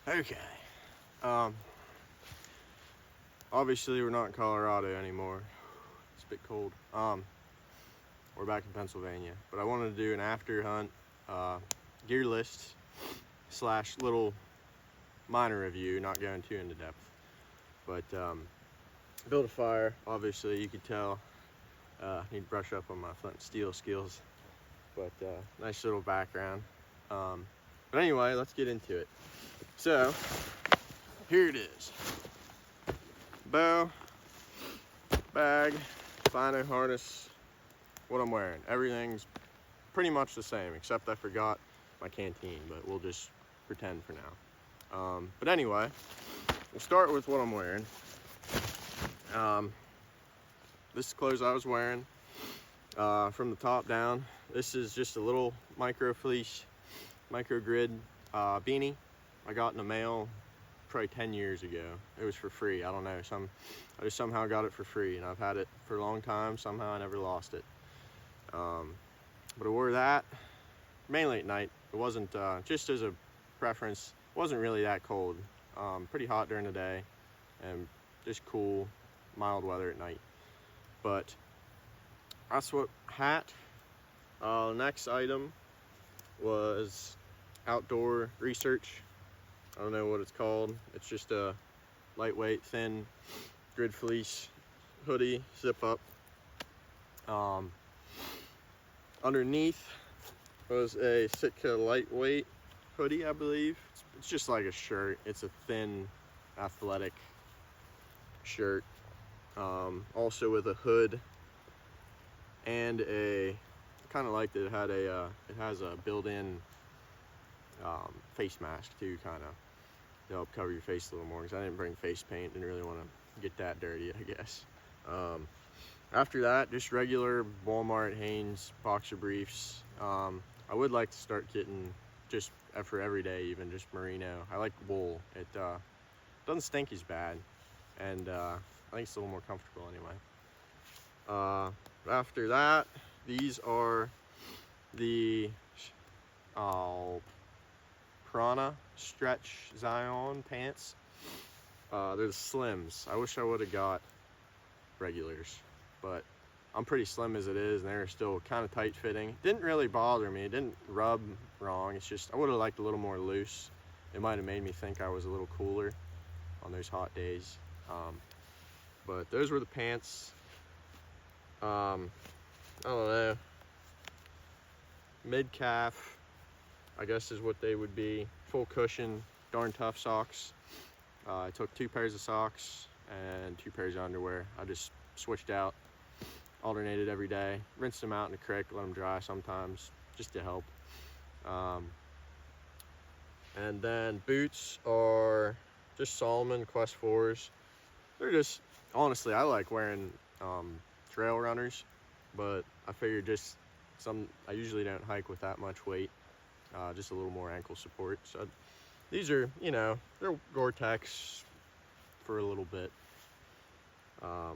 Okay. Um, Obviously we're not in Colorado anymore. It's a bit cold. We're back in Pennsylvania, but I wanted to do an after hunt gear list slash little minor review, not going too into depth. But build a fire. Obviously, you could tell. Need to brush up on my flint and steel skills, but nice little background. But anyway, let's get into it. So here it is: bow, bag, lino harness. What I'm wearing, everything's pretty much the same, except I forgot my canteen, but we'll just pretend for now. But anyway, we'll start with what I'm wearing. This is clothes I was wearing from the top down. This is just a little micro fleece, micro grid beanie I got in the mail probably 10 years ago. It was for free. I don't know. I just somehow got it for free, and I've had it for a long time. Somehow I never lost it. But I wore that mainly at night. It wasn't just as a preference. It wasn't really that cold. Pretty hot during the day, and just cool, mild weather at night. But that's what hat. Next item was outdoor research. I don't know what it's called. It's just a lightweight, thin grid fleece hoodie, zip up. Underneath was a Sitka lightweight hoodie, I believe. It's just like a shirt. It's a thin, athletic shirt. Also with a hood and I kind of liked it. It has a built-in face mask too, kind of to help cover your face a little more, because I didn't bring face paint. Didn't really want to get that dirty, I guess. After that, just regular Walmart Hanes boxer briefs. I would like to start getting just for every day, even just merino. I like wool. It doesn't stink as bad, and I think it's a little more comfortable anyway. After that, these are the Prana Stretch Zion pants. They're the slims. I wish I would have got regulars, but I'm pretty slim as it is, and they're still kind of tight fitting. Didn't really bother me. It didn't rub wrong. It's just I would have liked a little more loose. It might have made me think I was a little cooler on those hot days. But those were the pants. I don't know. Mid calf, I guess is what they would be. Full cushion, darn tough socks. I took 2 pairs of socks and 2 pairs of underwear. I just switched out, alternated every day, rinsed them out in the creek, let them dry sometimes, just to help. And then boots are just Solomon Quest 4s. They're just, honestly, I like wearing trail runners, but I figured just I usually don't hike with that much weight, just a little more ankle support. So these are, they're Gore-Tex for a little bit. I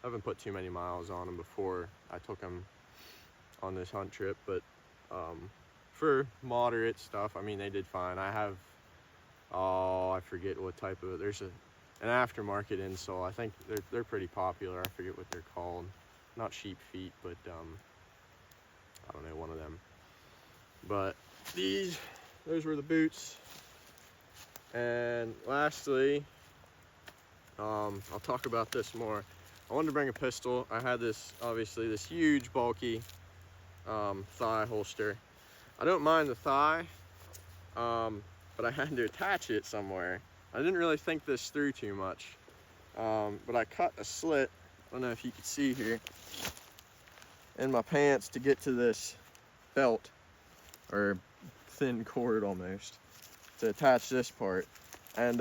haven't put too many miles on them before I took them on this hunt trip, but for moderate stuff, I mean, they did fine. I have, I forget what type of, there's an aftermarket insole. I think they're pretty popular. I forget what they're called. Not sheep feet, but I don't know, one of them. But those were the boots. And lastly, I'll talk about this more. I wanted to bring a pistol. I had this huge, bulky thigh holster. I don't mind the thigh, but I had to attach it somewhere. I didn't really think this through too much, but I cut a slit, I don't know if you can see here, in my pants to get to this belt, or thin cord almost, to attach this part. And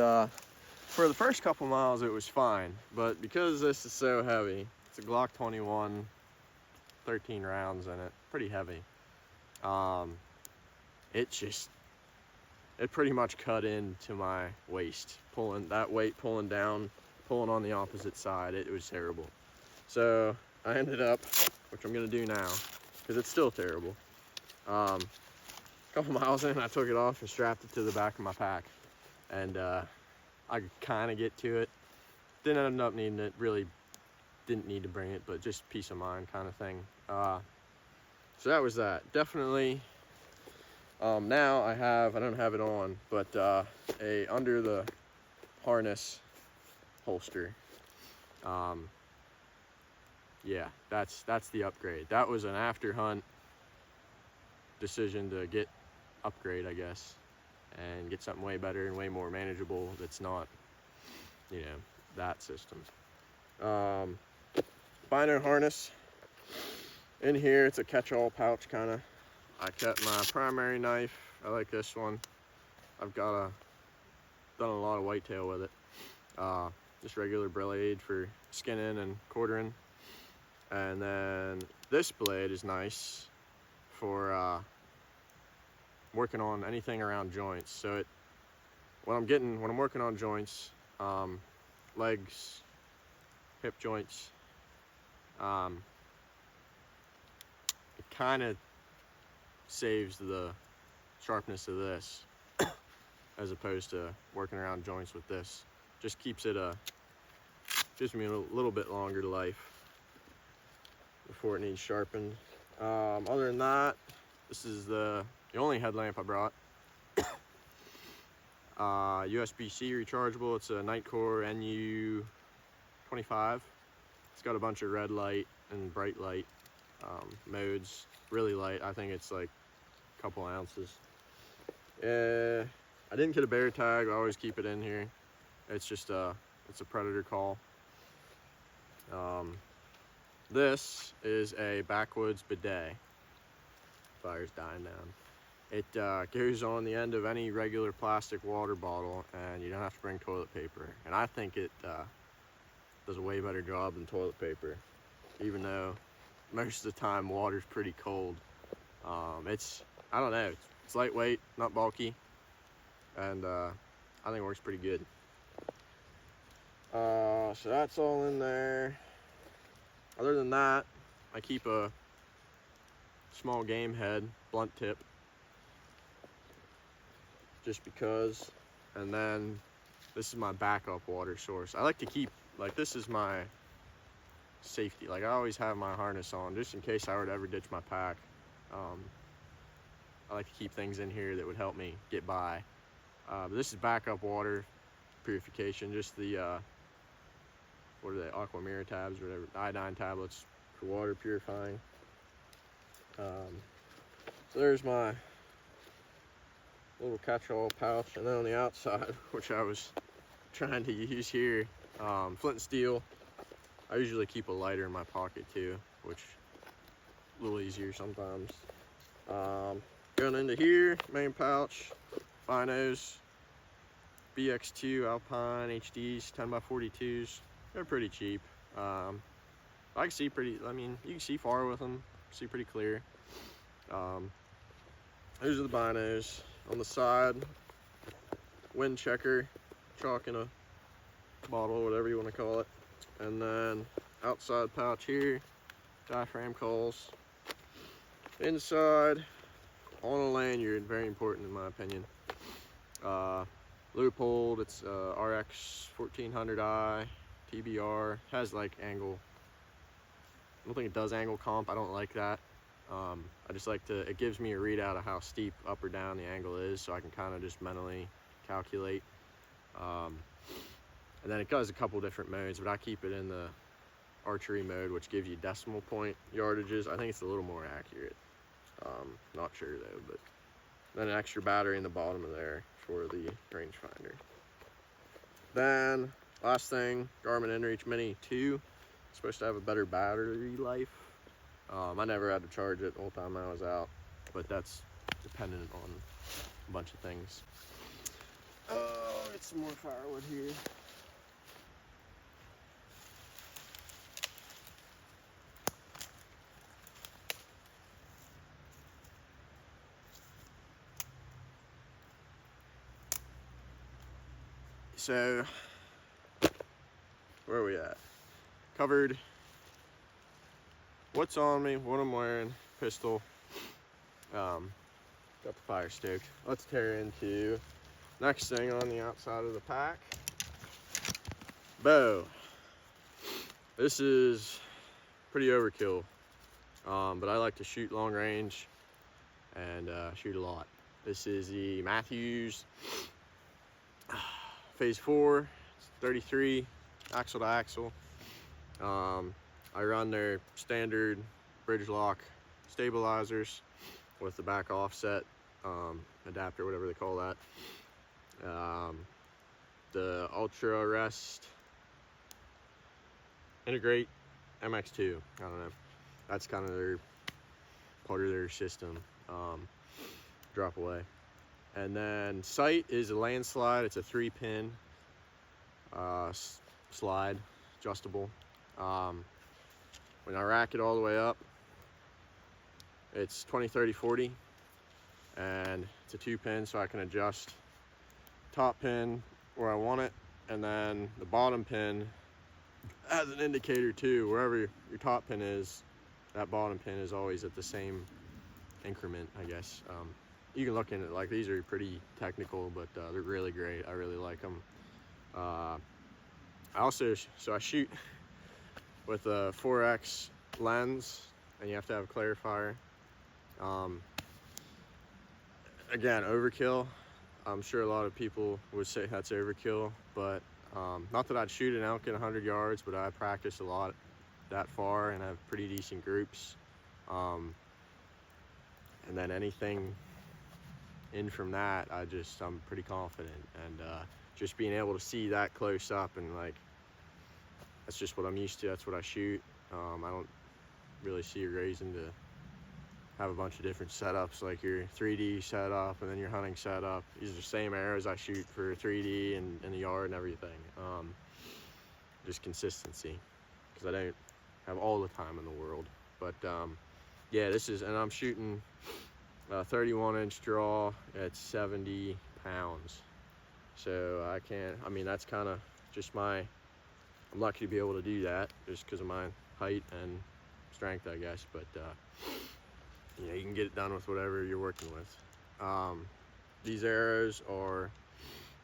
for the first couple miles it was fine, but because this is so heavy, it's a Glock 21, 13 rounds in it, pretty heavy. It pretty much cut into my waist, pulling that weight, pulling down, pulling on the opposite side. It was terrible. So I ended up, which I'm gonna do now, because it's still terrible, cut couple miles in, I took it off and strapped it to the back of my pack. And I could kind of get to it. Didn't end up needing it, really didn't need to bring it, but just peace of mind kind of thing. So that was that. Definitely, now I don't have it on, but a under the harness holster. Yeah, that's the upgrade. That was an after hunt decision to get upgrade, I guess, and get something way better and way more manageable that's not, you know, that system. Binder harness in here, it's a catch-all pouch kind of. I kept my primary knife. I like this one. I've done a lot of whitetail with it. Just regular blade for skinning and quartering. And then this blade is nice for working on anything around joints. So when I'm working on joints, legs, hip joints, it kind of saves the sharpness of this as opposed to working around joints with this. Just keeps it gives me a little bit longer life before it needs sharpened. Other than that, this is the only headlamp I brought. USB-C rechargeable. It's a Nightcore NU25. It's got a bunch of red light and bright light modes. Really light. I think it's like a couple ounces. I didn't get a bear tag. I always keep it in here. It's just it's a predator call. This is a backwoods bidet. Fire's dying down. It goes on the end of any regular plastic water bottle, and you don't have to bring toilet paper. And I think it does a way better job than toilet paper, even though most of the time water's pretty cold. I don't know, it's lightweight, not bulky, and I think it works pretty good. So that's all in there. Other than that, I keep a small game head, blunt tip, just because. And then this is my backup water source. I like to keep, like, this is my safety. Like, I always have my harness on just in case I were to ever ditch my pack. I like to keep things in here that would help me get by. But this is backup water purification, just the what are they, aqua mirror tabs or whatever, iodine tablets for water purifying. So there's my little catch-all pouch, and then on the outside, which I was trying to use here, flint and steel. I usually keep a lighter in my pocket too, which is a little easier sometimes. Going into here, main pouch, binos, BX2 Alpine HDs, 10x42s. They're pretty cheap. I can see you can see far with them, see pretty clear. Those are the binos. On the side, wind checker, chalk in a bottle, whatever you want to call it. And then outside pouch here, diaphragm calls. Inside, on a lanyard, very important in my opinion. Leupold, it's RX 1400i TBR. Has like angle. I don't think it does angle comp. I don't like that. I just like to, it gives me a readout of how steep up or down the angle is, so I can kind of just mentally calculate. And then it does a couple different modes, but I keep it in the archery mode, which gives you decimal point yardages. I think it's a little more accurate. Not sure though, but then an extra battery in the bottom of there for the rangefinder. Then last thing, Garmin inReach Mini 2. It's supposed to have a better battery life. I never had to charge it the whole time I was out, but that's dependent on a bunch of things. Get some more firewood here. So, where are we at? Covered what's on me, what I'm wearing, pistol. Got the fire stoked. Let's tear into next thing on the outside of the pack. Bow. This is pretty overkill, but I like to shoot long range and shoot a lot. This is the Matthews Phase 4, it's 33, axle to axle. I run their standard bridge lock stabilizers with the back offset adapter, whatever they call that. The Ultra Rest Integrate MX2, I don't know. That's kind of their part of their system. Drop away. And then sight is a landslide. It's a 3-pin slide, adjustable. When I rack it all the way up, it's 20, 30, 40, and it's a 2-pin, so I can adjust top pin where I want it, and then the bottom pin has an indicator too. Wherever your top pin is, that bottom pin is always at the same increment, I guess. You can look in it, like, these are pretty technical, but they're really great. I really like them. I shoot with a 4X lens, and you have to have a clarifier. Again, overkill. I'm sure a lot of people would say that's overkill, but not that I'd shoot an elk at 100 yards, but I practice a lot that far and have pretty decent groups. And then anything in from that, I'm pretty confident, and just being able to see that close up, and like, that's just what I'm used to. That's what I shoot. I don't really see a reason to have a bunch of different setups, like your 3D setup and then your hunting setup. These are the same arrows I shoot for 3D and in the yard and everything. Just consistency, because I don't have all the time in the world. But yeah, and I'm shooting a 31-inch draw at 70 pounds. So that's kind of just I'm lucky to be able to do that just because of my height and strength, I guess. But you can get it done with whatever you're working with. These arrows are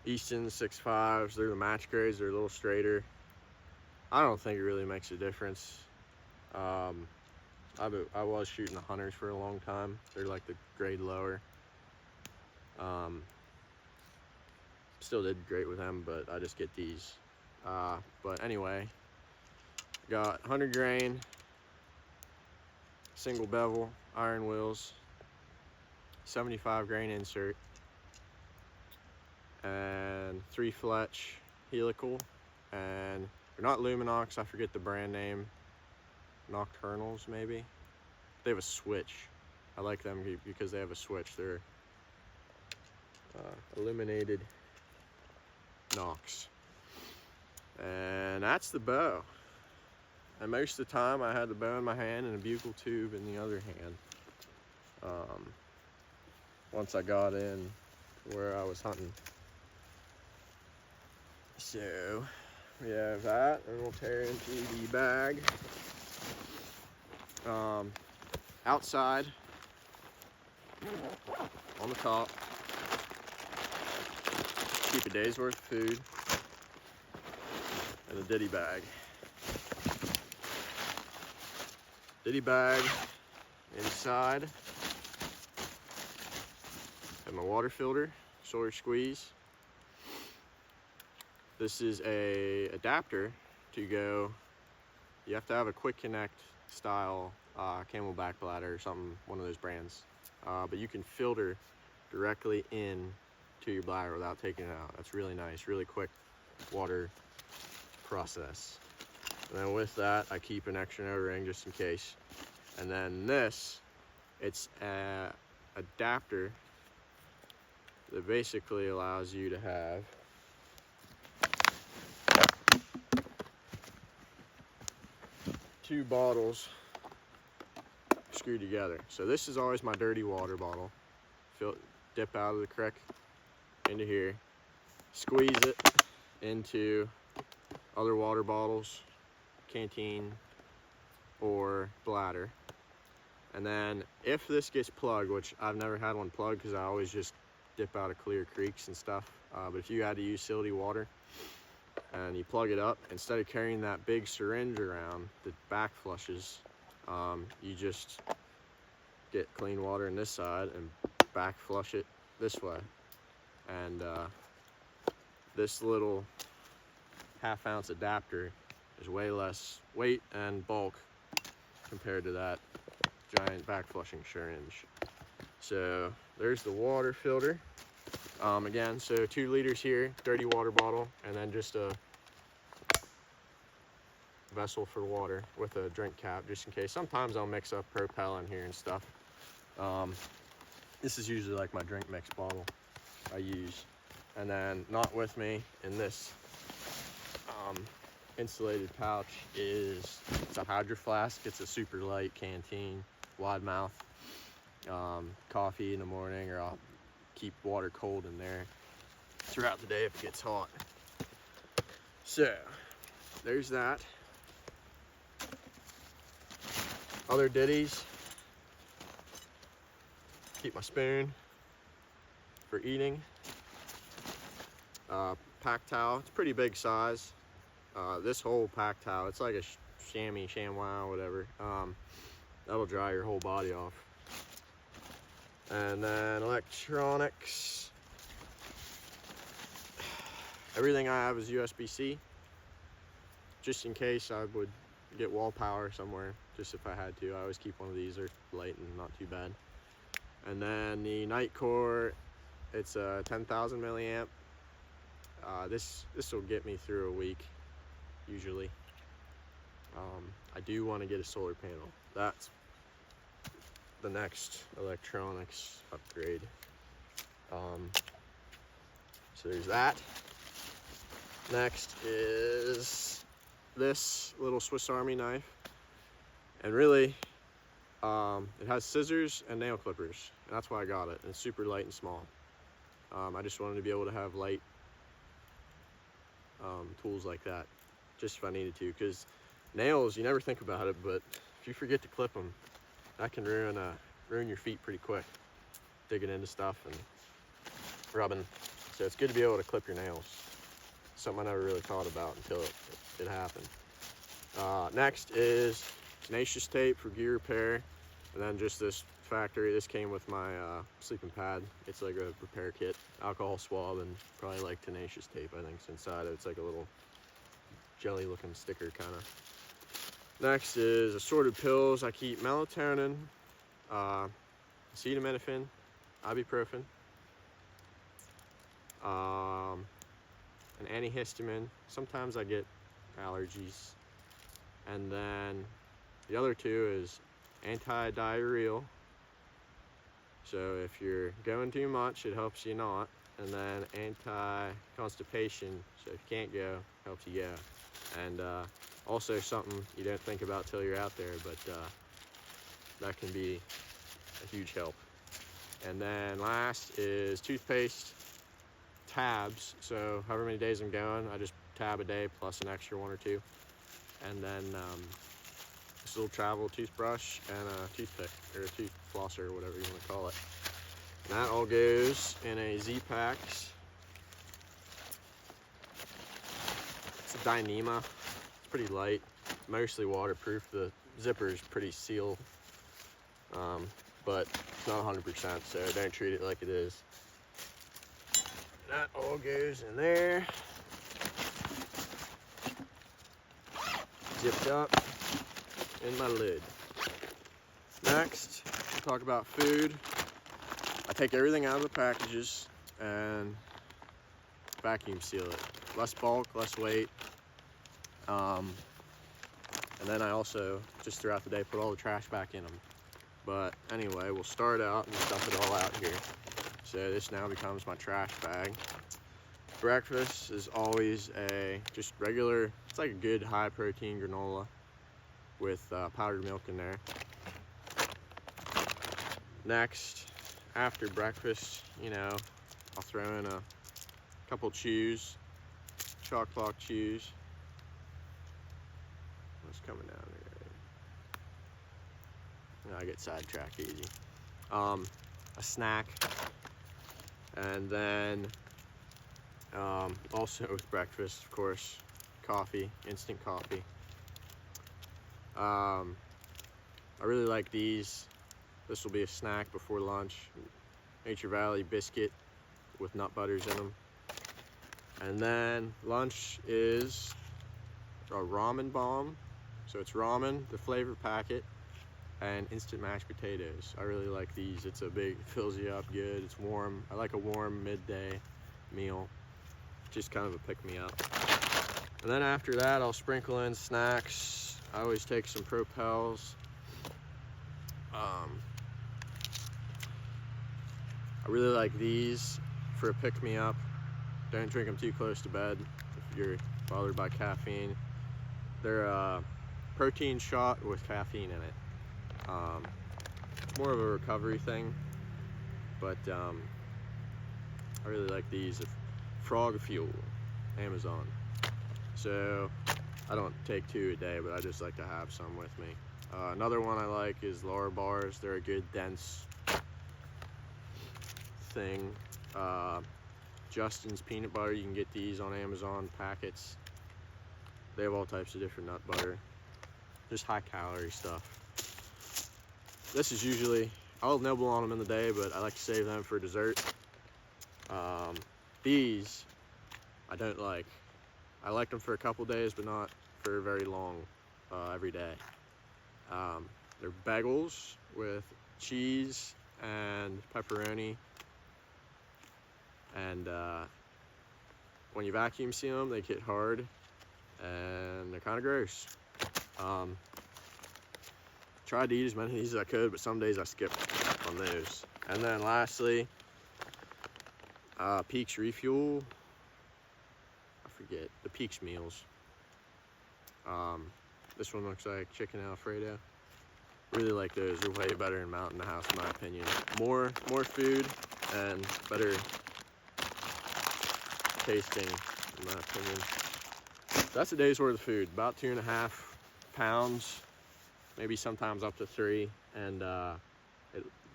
Easton 6.5s. They're the match grades. They're a little straighter. I don't think it really makes a difference. I was shooting the Hunters for a long time. They're like the grade lower. Still did great with them, but I just get these. But anyway, got 100 grain, single bevel, iron wheels, 75 grain insert, and 3 Fletch helical, and they're not Luminox, I forget the brand name, Nocturnals maybe. They have a switch. I like them because they have a switch. They're illuminated Nox. And that's the bow. And most of the time I had the bow in my hand and a bugle tube in the other hand. Once I got in where I was hunting. So we have that, and we'll tear into the bag. Outside, on the top, keep a day's worth of food, and a Dity bag. Dity bag inside, have my water filter, Sawyer Squeeze. This is a adapter to go, you have to have a quick connect style Camelback bladder or something, one of those brands. But you can filter directly in to your bladder without taking it out. That's really nice, really quick water process. And then with that, I keep an extra node ring just in case. And then this, it's an adapter that basically allows you to have two bottles screwed together. So this is always my dirty water bottle. Dip out of the creek into here, squeeze it into other water bottles, canteen or bladder, And then if this gets plugged, which I've never had one plugged because I always just dip out of clear creeks and stuff, but if you had to use silty water and you plug it up, instead of carrying that big syringe around that back flushes, you just get clean water in this side and back flush it this way. And this little half-ounce adapter is way less weight and bulk compared to that giant back flushing syringe. So there's the water filter. Again, so 2 liters here, dirty water bottle, and then just a vessel for water with a drink cap just in case. Sometimes I'll mix up Propel in here and stuff. This is usually like my drink mix bottle I use. And then not with me in this insulated pouch is, it's a Hydro Flask. It's a super light canteen, wide mouth. Coffee in the morning, or I'll keep water cold in there throughout the day if it gets hot. So there's that. Other ditties. Keep my spoon for eating. Pack towel, it's pretty big size. This whole pack towel, it's like a chamois, whatever. That'll dry your whole body off. And then electronics. Everything I have is USB-C, just in case I would get wall power somewhere, just if I had to. I always keep one of these. They're light and not too bad. And then the night core, it's a 10,000 milliamp. This will get me through a week, usually. I do want to get a solar panel. That's the next electronics upgrade. So there's that. Next is this little Swiss Army knife, and really it has scissors and nail clippers, and that's why I got it. And it's super light and small. I just wanted to be able to have light tools like that, just if I needed to, because nails, you never think about it, but if you forget to clip them, that can ruin your feet pretty quick, digging into stuff and rubbing. So it's good to be able to clip your nails. Something I never really thought about until it happened. Next is tenacious tape for gear repair, and then just this factory. This came with my sleeping pad. It's like a repair kit, alcohol swab, and probably like tenacious tape, I think, inside it. It's like a little jelly looking sticker kind of. Next is assorted pills. I keep melatonin, acetaminophen, ibuprofen, an antihistamine. Sometimes I get allergies. And then the other 2 is anti-diarrheal. So if you're going too much, it helps you not. And then anti-constipation. So if you can't go, helps you go. And also something you don't think about till you're out there, but that can be a huge help. And then last is toothpaste tabs. So however many days I'm going, I just tab a day plus an extra 1 or 2. And then this little travel toothbrush and a toothpick, or a tooth flosser, or whatever you want to call it. And that all goes in a Z-Packs. It's a Dyneema. It's pretty light, mostly waterproof. The zipper is pretty sealed, but it's not 100%, so don't treat it like it is. That all goes in there. Zipped up in my lid. Next, we'll talk about food. I take everything out of the packages and vacuum seal it. Less bulk, less weight. And then I also, just throughout the day, put all the trash back in them. But anyway, we'll start out and dump it all out here. So this now becomes my trash bag. Breakfast is always just regular, it's like a good high protein granola with powdered milk in there. Next, after breakfast, I'll throw in a couple chews, chalk block chews. What's coming down here? I get sidetracked easy. A snack, and then also with breakfast, of course, coffee, instant coffee. I really like these. This will be a snack before lunch. Nature Valley biscuit with nut butters in them. And then lunch is a ramen bomb. So it's ramen, the flavor packet, and instant mashed potatoes. I really like these. It's a big, fills you up good. It's warm. I like a warm midday meal. Just kind of a pick-me-up. And then after that, I'll sprinkle in snacks. I always take some Propels. I really like these for a pick-me-up. Don't drink them too close to bed if you're bothered by caffeine. They're a protein shot with caffeine in it. More of a recovery thing, but I really like these. Frog Fuel, Amazon. So I don't take 2 a day, but I just like to have some with me. Another one I like is Laura bars. They're a good dense thing. Justin's peanut butter, you can get these on Amazon packets. They have all types of different nut butter. Just high calorie stuff. This is usually, I'll nibble on them in the day, but I like to save them for dessert. These I don't like. I like them for a couple days, but not for very long, every day. They're bagels with cheese and pepperoni. And when you vacuum seal them, they get hard and they're kind of gross. Tried to eat as many of these as I could, but some days I skip on those. And then lastly, Peaks Refuel. I forget, the Peaks meals. This one looks like chicken Alfredo. Really like those. They're way better in Mountain House, in my opinion. More food and better tasting, in my opinion. So that's a day's worth of food. About 2.5 pounds, maybe sometimes up to 3, and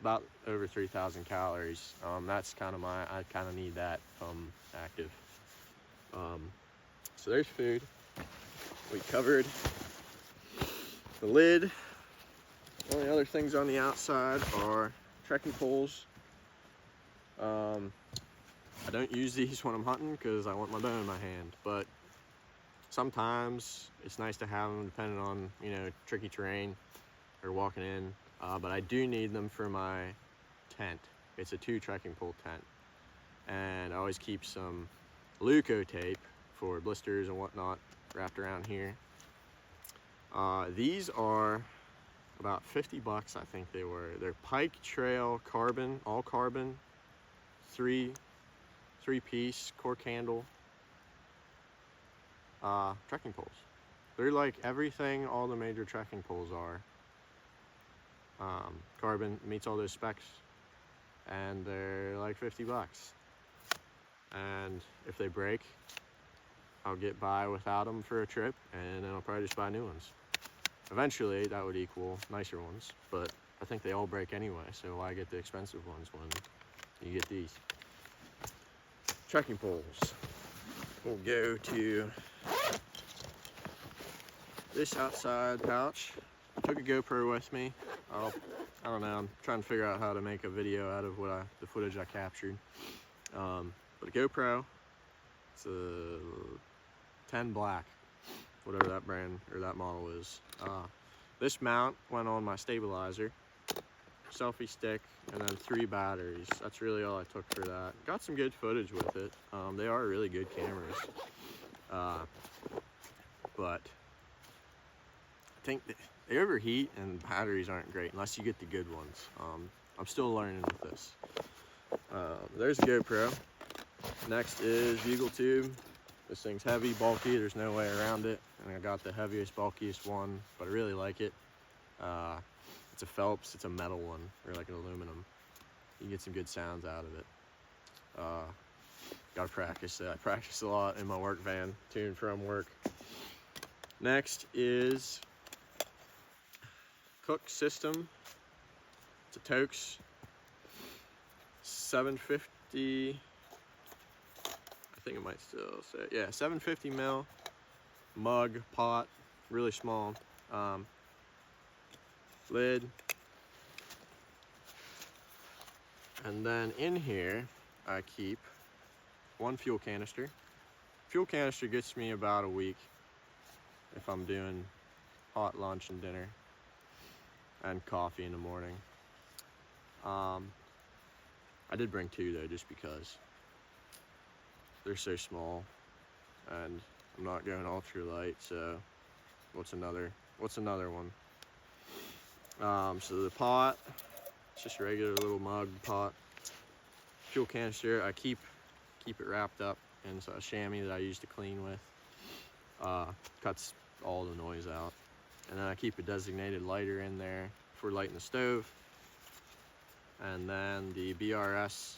about over 3,000 calories. That's kind of I kind of need that if I'm active. So there's food. We covered the lid. The only other things on the outside are trekking poles. I don't use these when I'm hunting because I want my bow in my hand, but sometimes it's nice to have them depending on, you know, tricky terrain or walking in. But I do need them for my tent. It's a 2 trekking pole tent. And I always keep some Luco tape for blisters and whatnot wrapped around here. These are about 50 bucks, I think they were. They're Pike Trail carbon, all carbon, 3-piece core candle trekking poles. They're like everything all the major trekking poles are. Carbon meets all those specs, and they're like 50 bucks. And if they break, I'll get by without them for a trip, and then I'll probably just buy new ones. Eventually, that would equal nicer ones, but I think they all break anyway, so why get the expensive ones when you get these? Trekking poles. We'll go to this outside pouch. I took a GoPro with me. I don't know, I'm trying to figure out how to make a video out of the footage I captured. But a GoPro, it's a 10 black, whatever that brand or that model is. This mount went on my stabilizer, selfie stick, and then 3 batteries. That's really all I took for that. Got some good footage with it. They are really good cameras. But I think they overheat and batteries aren't great unless you get the good ones. I'm still learning with this. There's the GoPro. Next is bugle tube. This thing's heavy, bulky, there's no way around it. And I got the heaviest, bulkiest one, but I really like it. It's a Phelps, it's a metal one, or like an aluminum. You can get some good sounds out of it. Gotta practice it. I practice a lot in my work van, to and from work. Next is Cook System It's a Toaks 750. I think it might still say, yeah, 750 mil mug pot, really small. Lid. And then in here, I keep one fuel canister. Fuel canister gets me about a week if I'm doing hot lunch and dinner and coffee in the morning. I did bring two though, just because they're so small, and I'm not going ultra light. So what's another one? So the pot, it's just a regular little mug pot. Fuel canister, I keep it wrapped up in a chamois that I use to clean with. Cuts all the noise out. And then I keep a designated lighter in there for lighting the stove. And then the BRS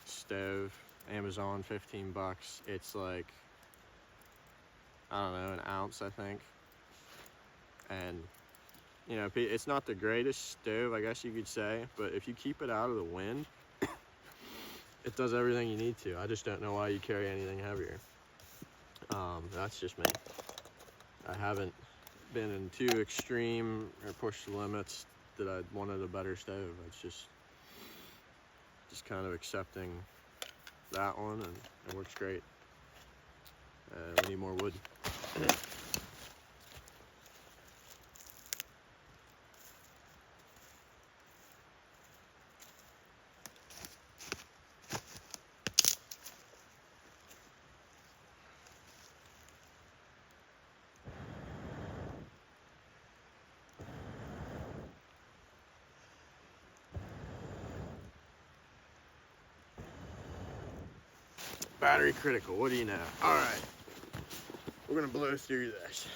stove, Amazon, 15 bucks. It's like, I don't know, an ounce, I think. And you know, it's not the greatest stove, I guess you could say, but if you keep it out of the wind, it does everything you need to. I just don't know why you carry anything heavier. That's just me. I haven't been in too extreme or pushed the limits that I wanted a better stove. It's just kind of accepting that one, and it works great. We need more wood. Battery critical, what do you know? All right, we're gonna blow through this.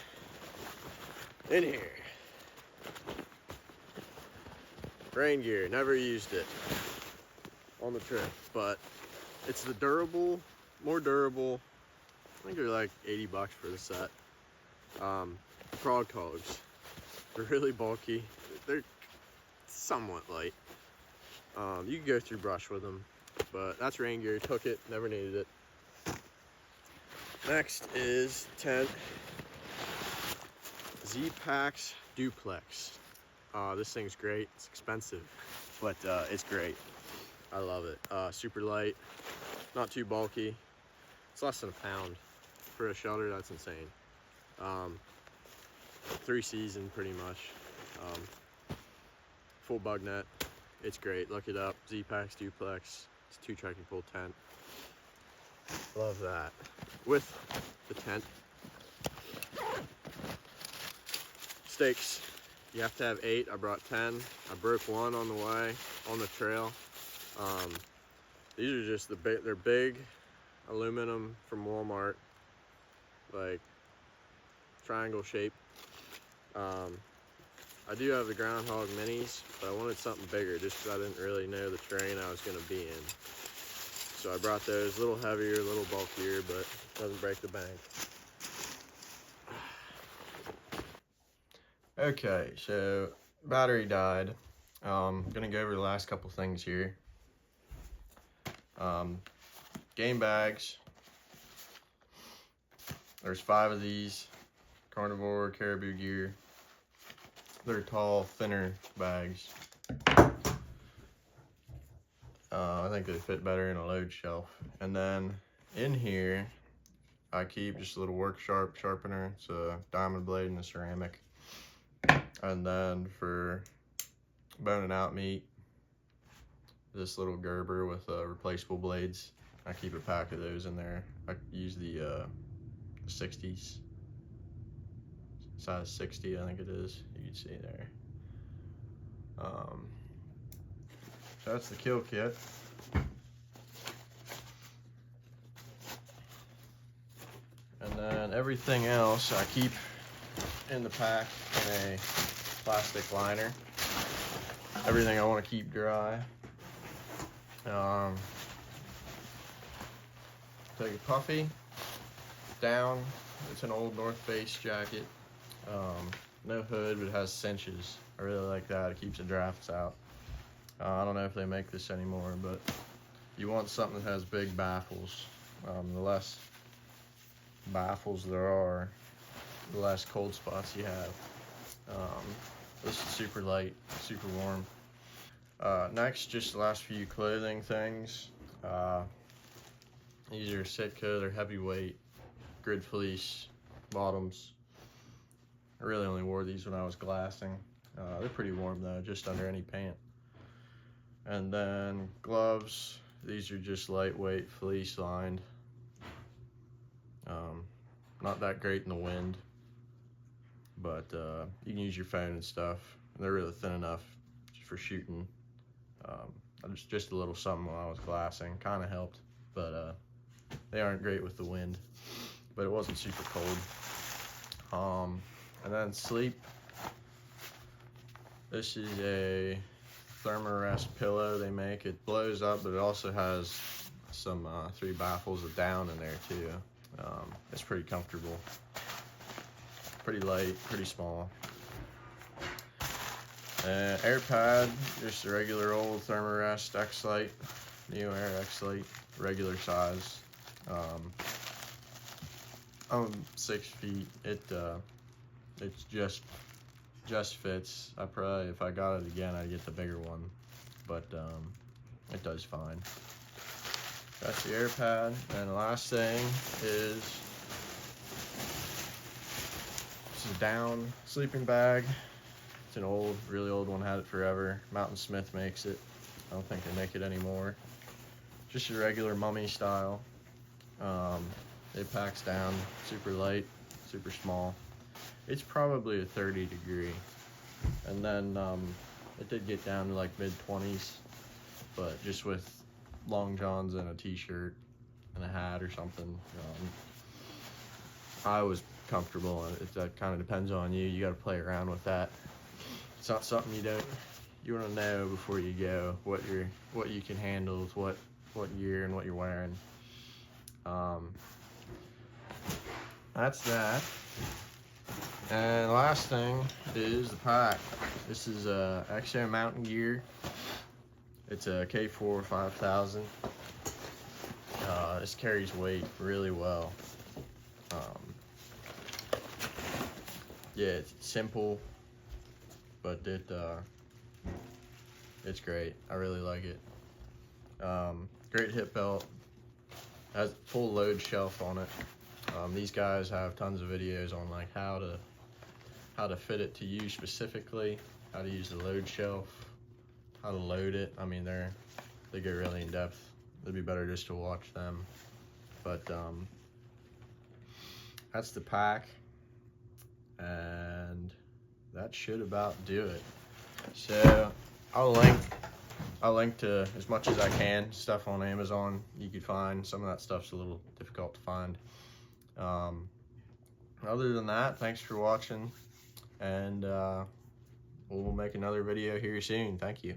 In here, rain gear, never used it on the trip, but it's the more durable, I think they're like 80 bucks for the set. Frog cogs, they're really bulky, they're somewhat light. You can go through brush with them, but that's rain gear. Took it, never needed it. Next is tent. Z-Packs Duplex. This thing's great. It's expensive, but it's great. I love it. Super light, not too bulky. It's less than a pound for a shelter. That's insane. 3-season pretty much. Full bug net. It's great. Look it up. Z-Packs Duplex. It's a 2-tracking pole tent. Love that. With the tent, stakes. You have to have 8. I brought 10. I broke one on the way on the trail. These are just they're big aluminum from Walmart, like triangle shape. I do have the Groundhog minis, but I wanted something bigger just because I didn't really know the terrain I was going to be in. So I brought those, a little heavier, a little bulkier, but doesn't break the bank. Okay, so battery died. I'm gonna go over the last couple things here. Game bags. There's 5 of these. Carnivore, caribou gear. They're tall, thinner bags. I think they fit better in a load shelf. And then in here, I keep just a little work sharpener. It's a diamond blade and a ceramic. And then for boning out meat, this little Gerber with replaceable blades. I keep a pack of those in there. I use the 60s, size 60, I think it is. You can see there. So that's the kill kit. And then everything else I keep in the pack in a plastic liner. Everything I want to keep dry. Take a puffy down. It's an old North Face jacket. No hood, but it has cinches. I really like that. It keeps the drafts out. I don't know if they make this anymore, but you want something that has big baffles. The less baffles there are, the less cold spots you have. This is super light, super warm. Next, just the last few clothing things. These are Sitka, they're heavyweight, grid fleece bottoms. I really only wore these when I was glassing. They're pretty warm though, just under any pant. And then gloves, these are just lightweight, fleece lined. Not that great in the wind, but you can use your phone and stuff. They're really thin enough for shooting. Just a little something while I was glassing, kind of helped, but they aren't great with the wind, but it wasn't super cold. And then sleep. This is a thermarest pillow they make. It blows up, but it also has some 3 baffles of down in there too. It's pretty comfortable, pretty light, pretty small. Air pad, just a regular old thermarest X-Lite, Neo Air X-Lite, regular size. I'm 6 feet. It's just fits. I probably, if I got it again, I'd get the bigger one, but it does fine. That's the air pad. And the last thing is this is a down sleeping bag. It's an old, really old one, had it forever. Mountain Smith makes it. I don't think they make it anymore. Just a regular mummy style. It packs down, super light, super small. It's probably a 30 degree. And then it did get down to like mid-20s, but just with long johns and a t-shirt and a hat or something, I was comfortable. That kind of depends on you. You got to play around with that. It's not something you want to know before you go what you can handle with what gear and what you're wearing. That's that. And the last thing is the pack. This is XO Mountain Gear. It's a K4 5000. This carries weight really well. Yeah, it's simple, but it's great. I really like it. Great hip belt. Has a full load shelf on it. These guys have tons of videos on like how to fit it to you specifically, how to use the load shelf, how to load it. I mean, they go really in depth. It'd be better just to watch them. But that's the pack, and that should about do it. So I'll link to as much as I can stuff on Amazon you could find. Some of that stuff's a little difficult to find. Other than that, thanks for watching, and we'll make another video here soon. Thank you.